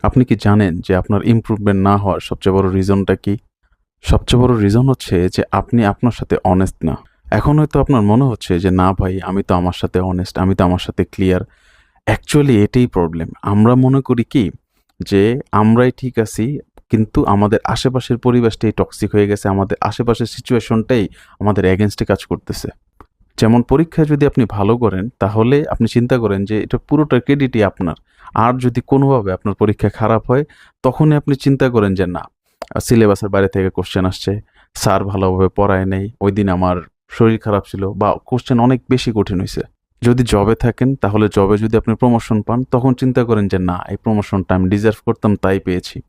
আপনি কি জানেন যে আপনার ইমপ্রুভমেন্ট না হওয়ার সবচেয়ে বড় রিজনটা কি? সবচেয়ে বড় রিজন হচ্ছে যে আপনি আপনার সাথে অনেস্ট না। এখন হয়তো আপনার মনে হচ্ছে যে না ভাই আমি তো আমার সাথে অনেস্ট, আমি তো আমার সাথে ক্লিয়ার। অ্যাকচুয়ালি এটাই প্রবলেম। আমরা মনে করি কি যে আমরাই ঠিক আছি, কিন্তু আমাদের আশেপাশের পরিবেশটাই টক্সিক হয়ে গেছে, আমাদের আশেপাশের সিচুয়েশনটাই আমাদের এগেনস্টে কাজ করতেছে। যেমন পরীক্ষায় যদি আপনি ভালো করেন তাহলে আপনি চিন্তা করেন যে এটা পুরোটা ক্রেডিটই আপনার। আর যদি কোনোভাবে আপনার পরীক্ষা খারাপ হয় তখনই আপনি চিন্তা করেন যে না, সিলেবাসের বাইরে থেকে কোশ্চেন আসছে, স্যার ভালোভাবে পড়ায় নেই, ওই দিন আমার শরীর খারাপ ছিল, বা কোশ্চেন অনেক বেশি কঠিন হয়েছে। যদি জবে থাকেন তাহলে জবে যদি আপনি প্রমোশন পান তখন চিন্তা করেন যে না, এই প্রমোশনটা আমি ডিজার্ভ করতাম তাই পেয়েছি।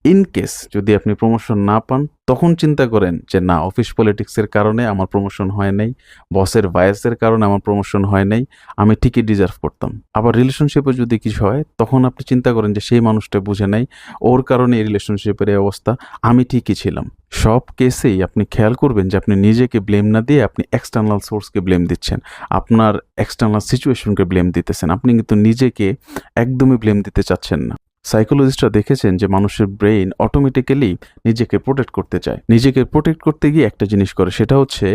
ইন কেস যদি আপনি প্রমোশন না পান তখন চিন্তা করেন যে না, অফিস পলিটিক্সের কারণে আমার প্রমোশন হয় নাই, বসের বায়াসের কারণে আমার প্রমোশন হয় নাই, আমি ঠিকই ডিজার্ভ করতাম। আবার রিলেশনশিপে যদি কিছু হয় তখন আপনি চিন্তা করেন যে সেই মানুষটা বুঝে নাই, ওর কারণে এই রিলেশনশিপের এই অবস্থা, আমি ঠিকই ছিলাম। সব কেসেই আপনি খেয়াল করবেন যে আপনি নিজেকে ব্লেম না দিয়ে আপনি এক্সটার্নাল সোর্সকে ব্লেম দিচ্ছেন, আপনার এক্সটার্নাল সিচুয়েশনকে ব্লেম দিতেছেন, আপনি কিন্তু নিজেকে একদমই ব্লেম দিতে চাচ্ছেন না। সাইকোলজিস্টরা দেখেছেন যে মানুষের ব্রেইন অটোমেটিক্যালি নিজেকে প্রোটেক্ট করতে চায়। নিজেকে প্রোটেক্ট করতে গিয়ে একটা জিনিস করে, সেটা হচ্ছে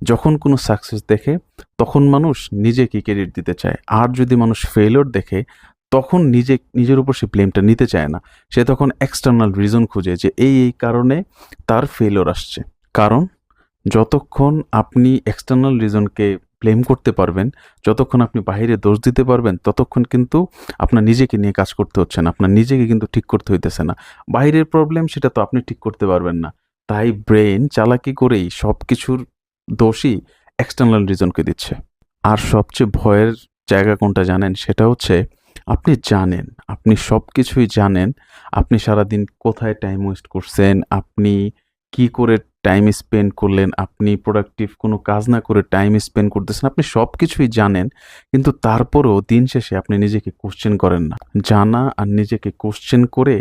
যখন কোনো সাকসেস দেখে তখন মানুষ নিজেকে ক্রেডিট দিতে চায়, আর যদি মানুষ ফেলিওর দেখে তখন নিজের উপর সে ব্লেমটা নিতে চায় না। সে তখন এক্সটার্নাল রিজন খুঁজে যে এই কারণে তার ফেলিওর আসছে। কারণ যতক্ষণ আপনি এক্সটার্নাল রিজনকে ব্লেম করতে পারবেন, যতক্ষণ আপনি বাহিরে দোষ দিতে পারবেন, ততক্ষণ কিন্তু আপনার নিজেকে নিয়ে কাজ করতে হচ্ছে না, আপনার নিজেকে কিন্তু ঠিক করতে হইতেছে না। বাহিরের প্রবলেম সেটা তো আপনি ঠিক করতে পারবেন না। তাই ব্রেন চালাকি করেই সব কিছুর দোষই এক্সটার্নাল রিজনকে দিচ্ছে। আর সবচেয়ে ভয়ের জায়গা কোনটা জানেন? সেটা হচ্ছে আপনি জানেন, আপনি সব কিছুই জানেন, আপনি সারাদিন কোথায় টাইম ওয়েস্ট করছেন, আপনি কি করে টাইম স্পেন্ড করলেন, আপনি প্রোডাক্টিভ কোনো কাজ না করে টাইম স্পেন্ড করতেছেন, আপনি সব কিছুই জানেন, কিন্তু তারপরেও দিন শেষে আপনি নিজেকে কোশ্চেন করেন না। জানা আর নিজেকে কোশ্চেন করে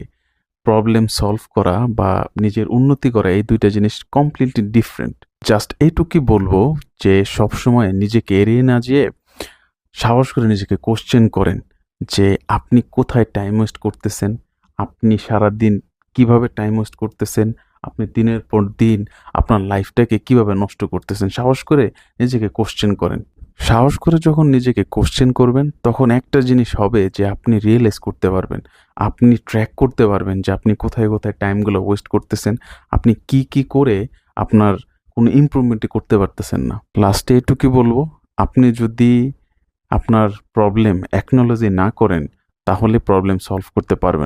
প্রবলেম সলভ করা বা নিজের উন্নতি করা, এই দুইটা জিনিস কমপ্লিটলি ডিফারেন্ট। জাস্ট এইটুকুই বলবো যে সবসময় নিজেকে এড়িয়ে না যেয়ে সাহস করে নিজেকে কোশ্চেন করেন যে আপনি কোথায় টাইম ওয়েস্ট করতেছেন, আপনি সারাদিন কিভাবে টাইম ওয়েস্ট করতেছেন, আপনি দিনের পর দিন আপনার লাইফটাকে কিভাবে নষ্ট করতেছেন। সাহস করে নিজেকে কোশ্চেন করেন। সাহস করে যখন নিজেকে কোশ্চেন করবেন তখন একটা জিনিস হবে যে আপনি রিয়েলাইজ করতে পারবেন, আপনি ট্র্যাক করতে পারবেন যে আপনি কোথায় কোথায় টাইমগুলো ওয়েস্ট করতেছেন, আপনি কি কি করে আপনার কোনো ইমপ্রুভমেন্টই করতে পারতেছেন না। লাস্টে এটুকুই বলবো, আপনি যদি আপনার প্রবলেম অ্যাকনোলজি না করেন তাহলে প্রবলেম সলভ করতে পারবেন।